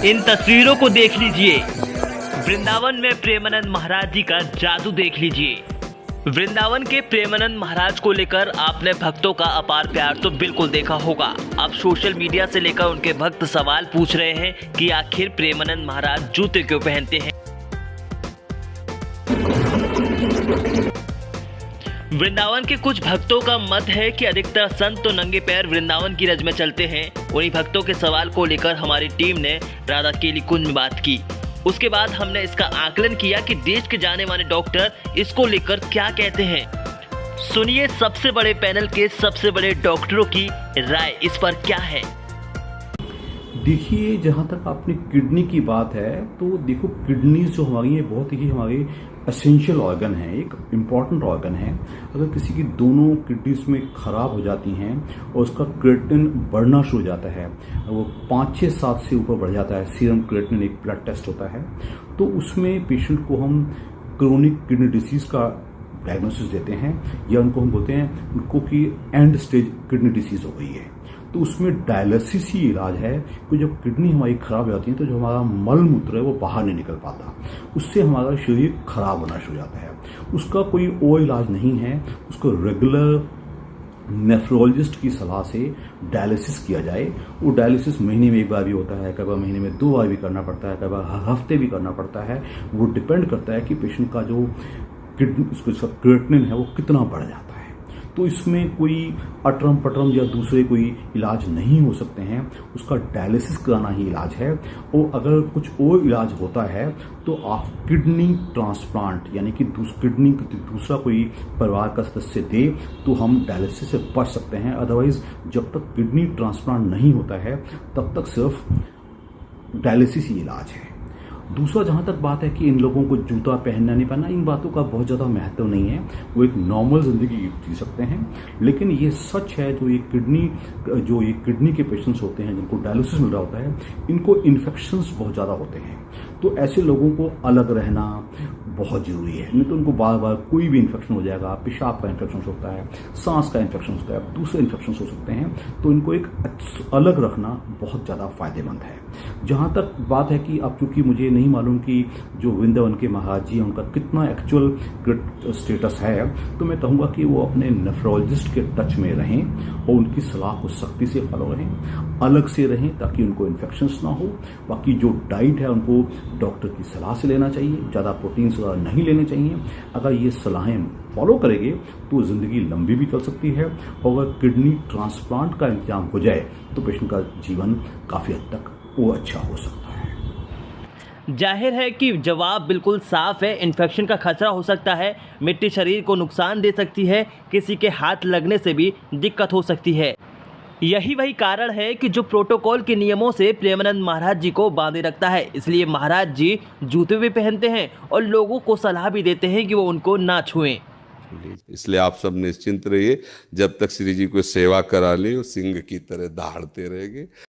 इन तस्वीरों को देख लीजिए। वृंदावन में प्रेमानंद महाराज जी का जादू देख लीजिए। वृंदावन के प्रेमानंद महाराज को लेकर आपने भक्तों का अपार प्यार तो बिल्कुल देखा होगा। अब सोशल मीडिया से लेकर उनके भक्त सवाल पूछ रहे हैं कि आखिर प्रेमानंद महाराज जूते क्यों पहनते हैं। वृंदावन के कुछ भक्तों का मत है कि अधिकतर संत तो नंगे पैर वृंदावन की रज में चलते हैं। उन्हीं भक्तों के सवाल को लेकर हमारी टीम ने राधा केली कुंज में बात की। उसके बाद हमने इसका आकलन किया कि देश के जाने माने डॉक्टर इसको लेकर क्या कहते हैं। सुनिए सबसे बड़े पैनल के सबसे बड़े डॉक्टरों की राय इस पर क्या है। देखिए, जहाँ तक आपने किडनी की बात है तो देखो, किडनी जो हमारी है बहुत ही हमारे एसेंशियल ऑर्गन है, एक इम्पॉर्टेंट ऑर्गन है। अगर किसी की दोनों किडनीज में खराब हो जाती हैं और उसका क्रिएटिनिन बढ़ना शुरू हो जाता है, वो 5, 6, 7 से ऊपर बढ़ जाता है, सीरम क्रिएटिनिन एक ब्लड टेस्ट होता है, तो उसमें पेशेंट को हम क्रोनिक किडनी डिसीज का डायग्नोसिस देते हैं, या उनको हम बोलते हैं उनको कि एंड स्टेज किडनी डिसीज हो गई है। तो उसमें डायलिसिस ही इलाज है कि जब किडनी हमारी खराब हो जाती है तो जो हमारा मल मूत्र है वो बाहर नहीं निकल पाता, उससे हमारा शरीर खराब होना शुरू हो जाता है। उसका कोई और इलाज नहीं है, उसको रेगुलर नेफ्रोलॉजिस्ट की सलाह से डायलिसिस किया जाए। वो डायलिसिस महीने में एक बार भी होता है, कई बार महीने में 2 बार भी करना पड़ता है, कई बार हर हफ्ते भी करना पड़ता है। वो डिपेंड करता है कि पेशेंट का जो किडनी उसका क्रिएटिनिन है वो कितना बढ़ जाता है। तो इसमें कोई अटरम पटरम या दूसरे कोई इलाज नहीं हो सकते हैं, उसका डायलिसिस कराना ही इलाज है। और अगर कुछ और इलाज होता है तो आप किडनी ट्रांसप्लांट यानी कि किडनी दूसरा कोई परिवार का सदस्य दे तो हम डायलिसिस से बच सकते हैं। अदरवाइज जब तक किडनी ट्रांसप्लांट नहीं होता है तब तक सिर्फ डायलिसिस ही इलाज है। दूसरा, जहाँ तक बात है कि इन लोगों को जूता पहनना नहीं पहनना, इन बातों का बहुत ज़्यादा महत्व नहीं है। वो एक नॉर्मल ज़िंदगी जी सकते हैं। लेकिन ये सच है जो ये किडनी के पेशेंट्स होते हैं जिनको डायलिसिस मिल रहा होता है, इनको इन्फेक्शंस बहुत ज़्यादा होते हैं। तो ऐसे लोगों को अलग रहना बहुत ज़रूरी है, नहीं तो उनको बार बार कोई भी इन्फेक्शन हो जाएगा। पेशाब का इन्फेक्शन होता है, सांस का इन्फेक्शन होता है, दूसरे इन्फेक्शन हो सकते हैं। तो इनको एक अलग रखना बहुत ज़्यादा फायदेमंद है। जहाँ तक बात है कि अब चूंकि मुझे नहीं मालूम कि जो वृंदावन के महाराज जी हैं उनका कितना एक्चुअल स्टेटस है, तो मैं कहूँगा कि वो अपने नेफ्रोलॉजिस्ट के टच में रहें और उनकी सलाह को सख्ती से फॉलो रहें, अलग से रहें ताकि उनको इन्फेक्शंस ना हो। बाकी जो डाइट है उनको डॉक्टर की सलाह से लेना चाहिए, ज़्यादा प्रोटीन्स नहीं लेने चाहिए। अगर ये सलाहें फॉलो करेंगे तो ज़िंदगी लंबी भी चल सकती है। और अगर किडनी ट्रांसप्लांट का इंतजाम हो जाए तो पेशेंट का जीवन काफ़ी हद तक वो अच्छा हो सकता है। जाहिर है कि जवाब बिल्कुल साफ है। इन्फेक्शन का खतरा हो सकता है, मिट्टी शरीर को नुकसान दे सकती है, किसी के हाथ लगने से भी दिक्कत हो सकती है। यही वही कारण है कि जो प्रोटोकॉल के नियमों से प्रेमानंद महाराज जी को बांधे रखता है। इसलिए महाराज जी जूते भी पहनते हैं और लोगों को सलाह भी देते हैं कि वो उनको ना छुएं। इसलिए आप सब निश्चिंत रहिए, जब तक श्री जी को सेवा करा ले वो सिंह की तरह दहाड़ते रहेंगे।